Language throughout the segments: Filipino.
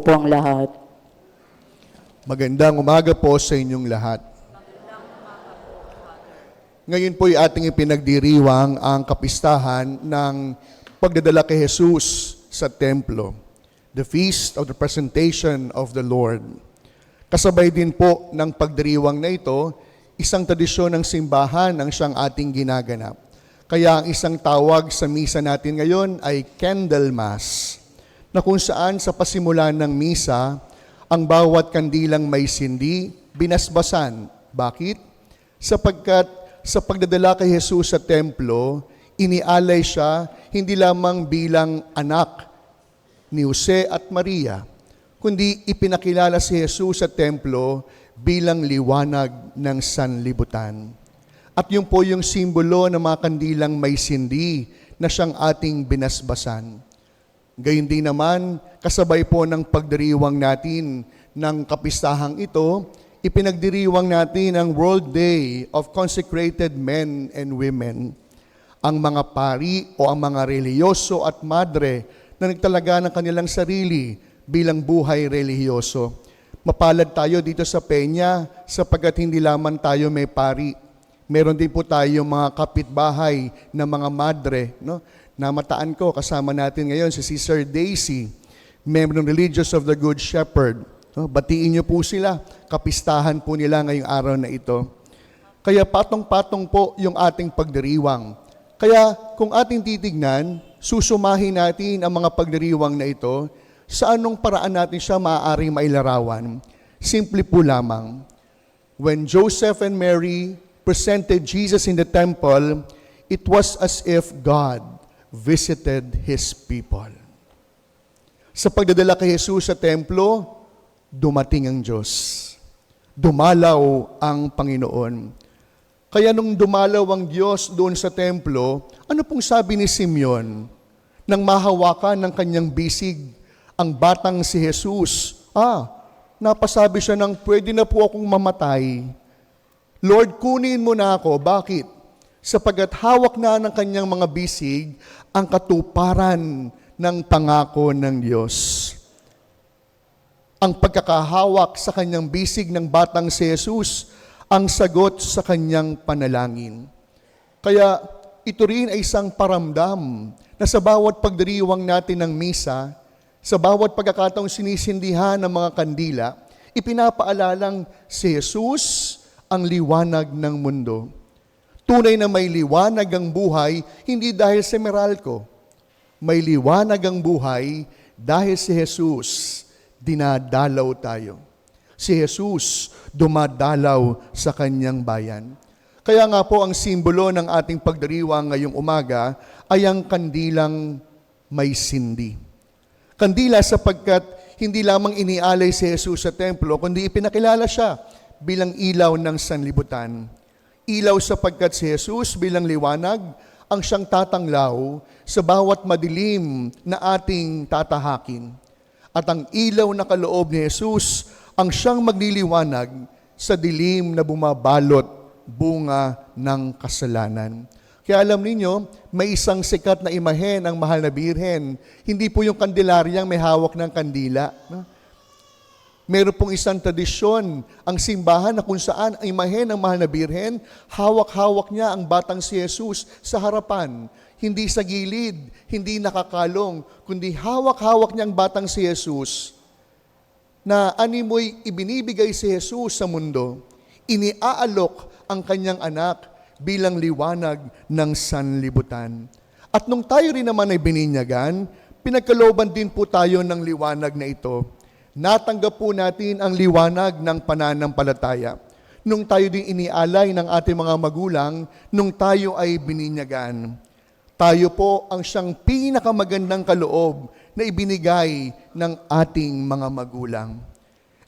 po ang lahat. Magandang umaga po sa inyong lahat. Ngayon po ay ating ipinagdiriwang ang kapistahan ng pagdadala kay Jesus sa templo, the Feast of the Presentation of the Lord. Kasabay din po ng pagdiriwang na ito, isang tradisyon ng simbahan ang siyang ating ginaganap. Kaya ang isang tawag sa misa natin ngayon ay Candle Mass, na kung saan sa pasimulan ng misa, ang bawat kandilang may sindi, binasbasan. Bakit? Sapagkat sa pagdadala kay Jesus sa templo, inialay siya hindi lamang bilang anak ni Jose at Maria, kundi ipinakilala si Jesus sa templo bilang liwanag ng sanlibutan. At yun po yung simbolo ng mga kandilang may sindi na siyang ating binasbasan. Gayun din naman, kasabay po ng pagdiriwang natin ng kapistahang ito, ipinagdiriwang natin ang World Day of Consecrated Men and Women. Ang mga pari o ang mga reliyoso at madre na nagtalaga ng kanilang sarili bilang buhay relihiyoso. Mapalad tayo dito sa Peña sapagkat hindi lamang tayo may pari. Meron din po tayo mga kapitbahay na mga madre, no? Namataan ko, kasama natin ngayon si Sister Daisy, member ng Religious of the Good Shepherd. No? Batiin niyo po sila, kapistahan po nila ngayong araw na ito. Kaya patong-patong po yung ating pagdiriwang. Kaya kung ating titignan, susumahin natin ang mga pagdiriwang na ito, sa anong paraan natin siya maaaring mailarawan. Simple po lamang. When Joseph and Mary presented Jesus in the temple, it was as if God visited His people. Sa pagdadala kay Jesus sa templo, dumating ang Diyos. Dumalaw ang Panginoon. Kaya nung dumalaw ang Diyos doon sa templo, ano pong sabi ni Simeon? Nang mahawakan ng kanyang bisig ang batang si Jesus, napasabi siya ng pwede na po akong mamatay. Lord, kunin mo na ako. Bakit? Sapagat hawak na ng kanyang mga bisig ang katuparan ng pangako ng Diyos. Ang pagkakahawak sa kanyang bisig ng batang si Jesus, ang sagot sa kanyang panalangin. Kaya ito rin ay isang paramdam na sa bawat pagdiriwang natin ng misa, sa bawat pagkakataong sinisindihan ng mga kandila, ipinapaalalang si Jesus ang liwanag ng mundo. Tunay na may liwanag ang buhay, hindi dahil sa Meralco. May liwanag ang buhay dahil si Jesus dinadalaw tayo. Si Jesus dumadalaw sa kanyang bayan. Kaya nga po ang simbolo ng ating pagdiriwang ngayong umaga ay ang kandilang may sindi. Kandila sapagkat hindi lamang inialay si Jesus sa templo, kundi ipinakilala siya bilang ilaw ng sanlibutan. Ilaw sapagkat si Jesus bilang liwanag ang siyang tatanglaw sa bawat madilim na ating tatahakin. At ang ilaw na kaloob ni Jesus ang siyang magliliwanag sa dilim na bumabalot bunga ng kasalanan. Kaya alam ninyo, may isang sikat na imahen ang mahal na birhen. Hindi po yung kandelaryang may hawak ng kandila. No? Meron pong isang tradisyon, ang simbahan na kung saan ang imahen ng mahal na birhen, hawak-hawak niya ang batang si Jesus sa harapan. Hindi sa gilid, hindi nakakalong, kundi hawak-hawak niya ang batang si Jesus na animoy ibinibigay si Jesus sa mundo. Iniaalok ang kanyang anak bilang liwanag ng sanlibutan. At nung tayo rin naman ay bininyagan, pinagkalooban din po tayo ng liwanag na ito. Natanggap po natin ang liwanag ng pananampalataya. Nung tayo din inialay ng ating mga magulang, nung tayo ay bininyagan. Tayo po ang siyang pinakamagandang kaloob na ibinigay ng ating mga magulang.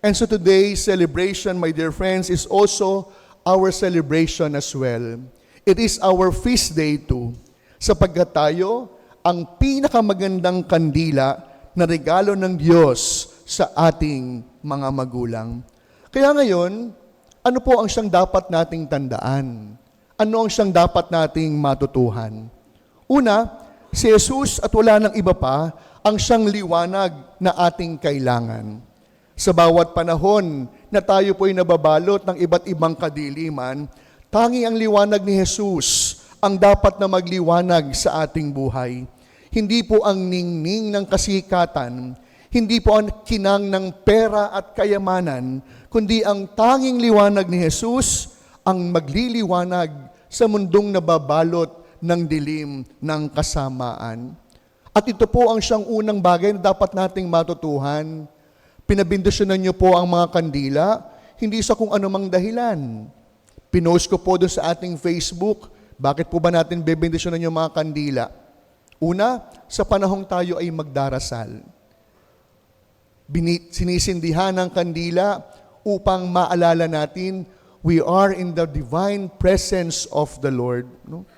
And so today's celebration, my dear friends, is also our celebration as well. It is our feast day too, sapagkat tayo ang pinakamagandang kandila na regalo ng Diyos sa ating mga magulang. Kaya ngayon, ano po ang siyang dapat nating tandaan? Ano ang siyang dapat nating matutuhan? Una, si Jesus at wala nang iba pa ang siyang liwanag na ating kailangan. Sa bawat panahon na tayo po'y nababalot ng iba't ibang kadiliman, tangi ang liwanag ni Jesus ang dapat na magliwanag sa ating buhay. Hindi po ang ningning ng kasikatan, hindi po ang kinang ng pera at kayamanan, kundi ang tanging liwanag ni Jesus ang magliliwanag sa mundong nababalot ng dilim ng kasamaan. At ito po ang siyang unang bagay na dapat nating matutuhan. Pinabindisyonan niyo po ang mga kandila, hindi sa kung anumang dahilan. Pinost ko po doon sa ating Facebook, bakit po ba natin bebindisyonan yung mga kandila? Una, sa panahong tayo ay magdarasal. Sinisindihan ng kandila upang maalala natin, we are in the divine presence of the Lord. No?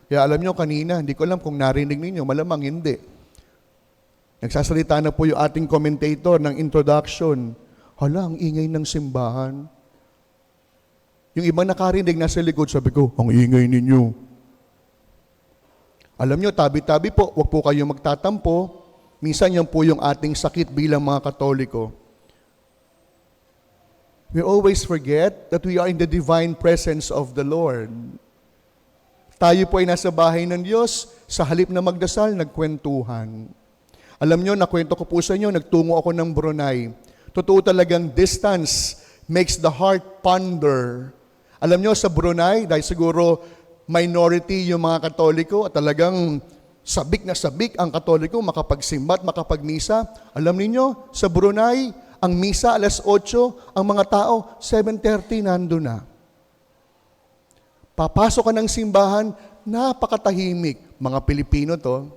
Kaya alam nyo kanina, hindi ko alam kung narinig ninyo, malamang hindi. Nagsasalita na po yung ating commentator ng introduction. Hala, ang ingay ng simbahan. Yung ibang nakarinig nasa likod, sabi ko, ang ingay ninyo. Alam nyo, tabi-tabi po, huwag po kayo magtatampo. Minsan yan po yung ating sakit bilang mga Katoliko. We always forget that we are in the divine presence of the Lord. Tayo po ay nasa bahay ng Diyos, sa halip na magdasal, nagkwentuhan. Alam nyo, nakwento ko po sa inyo, nagtungo ako ng Brunei. Totoo talagang distance makes the heart ponder. Alam nyo, sa Brunei, dahil siguro minority yung mga Katoliko, at talagang sabik na sabik ang Katoliko, makapagsimba at makapagmisa. Alam niyo, sa Brunei, ang misa alas 8, ang mga tao, 7:30 nando na. Papasok ka ng simbahan, napakatahimik. Mga Pilipino to.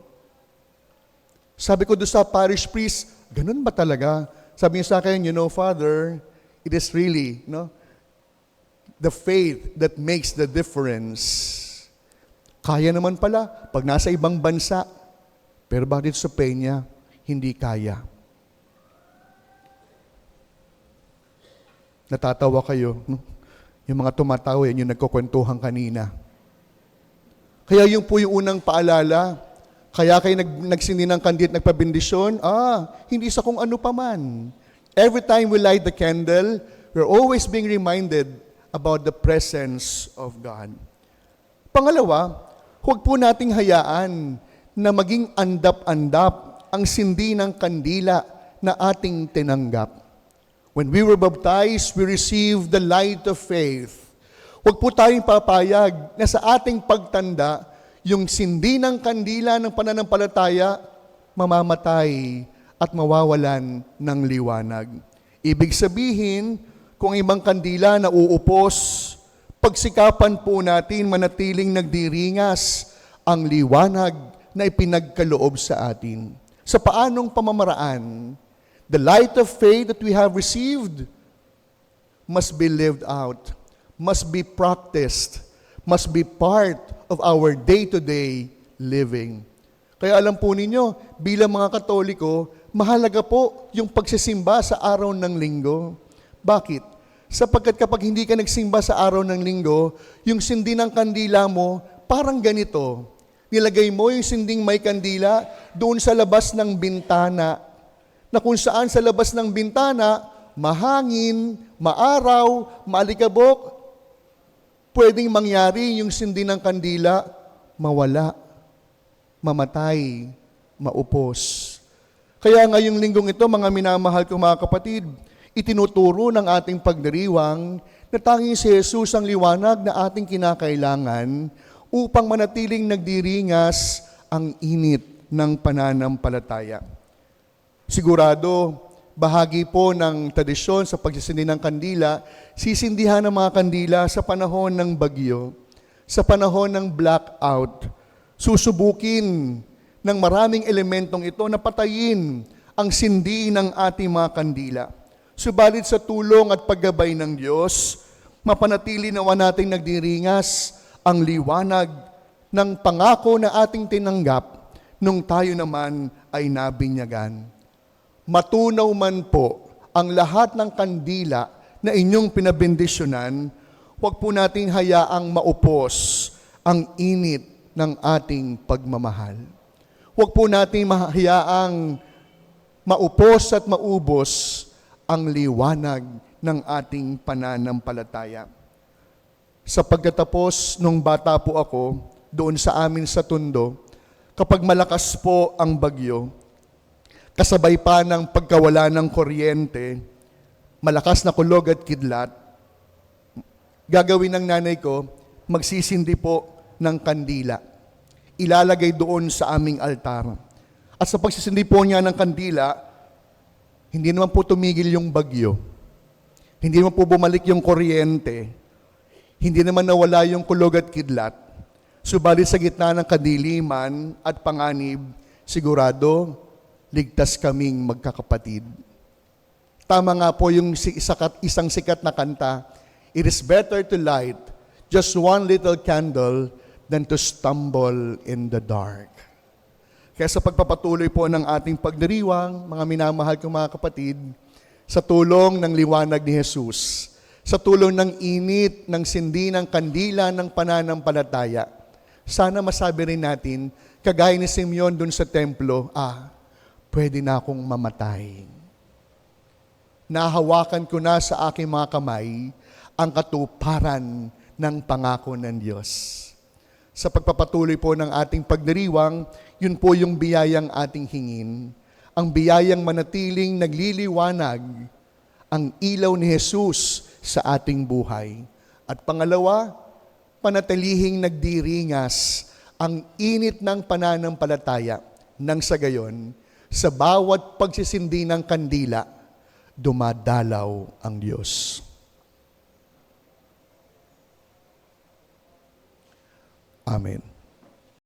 Sabi ko doon sa parish priest, ganun ba talaga? Sabi niya sa akin, you know, Father, it is really, the faith that makes the difference. Kaya naman pala, pag nasa ibang bansa, pero bakit sa Peña, hindi kaya? Natatawa kayo, no? Yung mga tumatawa, yung nagkukwentuhan kanina. Kaya yung po yung unang paalala, kaya kayo nagsindi ng kandil at nagpabindisyon, hindi sa kung ano pa man. Every time we light the candle, we're always being reminded about the presence of God. Pangalawa, huwag po nating hayaan na maging andap-andap ang sindi ng kandila na ating tinanggap. When we were baptized, we received the light of faith. Huwag po tayong papayag na sa ating pagtanda, yung sindi ng kandila ng pananampalataya, mamamatay at mawawalan ng liwanag. Ibig sabihin, kung ibang kandila na uupos, pagsikapan po natin manatiling nagdiringas ang liwanag na ipinagkaloob sa atin. Sa paanong pamamaraan, the light of faith that we have received must be lived out, must be practiced, must be part of our day-to-day living. Kaya alam po ninyo, bilang mga Katoliko, mahalaga po yung pagsisimba sa araw ng linggo. Bakit? Sapagkat kapag hindi ka nagsimba sa araw ng linggo, yung sindi ng kandila mo, parang ganito. Nilagay mo yung sinding may kandila doon sa labas ng bintana, na kung saan sa labas ng bintana, mahangin, maaraw, maalikabok, pwedeng mangyari yung sindi ng kandila, mawala, mamatay, maupos. Kaya ngayong linggong ito, mga minamahal kong mga kapatid, itinuturo ng ating pagdiriwang na tanging si Jesus ang liwanag na ating kinakailangan upang manatiling nagdiringas ang init ng pananampalataya. Sigurado, bahagi po ng tradisyon sa pagsisindi ng kandila, sisindihan ng mga kandila sa panahon ng bagyo, sa panahon ng blackout. Susubukin ng maraming elementong ito na patayin ang sindi ng ating mga kandila. Subalit sa tulong at paggabay ng Diyos, mapanatili nawa nating nagdiringas ang liwanag ng pangako na ating tinanggap nung tayo naman ay nabinyagan. Matunaw man po ang lahat ng kandila na inyong pinabendisyonan, huwag po nating hayaang maupos ang init ng ating pagmamahal. Huwag po natin mahayaang maupos at maubos ang liwanag ng ating pananampalataya. Sa pagkatapos nung bata po ako, doon sa amin sa Tondo, kapag malakas po ang bagyo, kasabay pa ng pagkawala ng kuryente, malakas na kulog at kidlat, gagawin ng nanay ko, magsisindi po ng kandila. Ilalagay doon sa aming altar. At sa pagsisindi po niya ng kandila, hindi naman po tumigil yung bagyo. Hindi naman po bumalik yung kuryente. Hindi naman nawala yung kulog at kidlat. Subalit sa gitna ng kadiliman at panganib, sigurado, ligtas kaming magkakapatid. Tama nga po yung isang sikat na kanta, "It is better to light just one little candle than to stumble in the dark." Kaya sa pagpapatuloy po ng ating pagdiriwang, mga minamahal kong mga kapatid, sa tulong ng liwanag ni Jesus, sa tulong ng init, ng sindi, ng kandila, ng pananampalataya, sana masabi rin natin, kagaya ni Simeon dun sa templo, pwede na akong mamatay. Nahawakan ko na sa aking mga kamay ang katuparan ng pangako ng Diyos. Sa pagpapatuloy po ng ating pagdiriwang, yun po yung biyayang ating hingin. Ang biyayang manatiling nagliliwanag ang ilaw ni Jesus sa ating buhay. At pangalawa, panatilihing nagdiringas ang init ng pananampalataya nang sa gayon, sa bawat pagsisindi ng kandila, dumadalaw ang Diyos. Amen.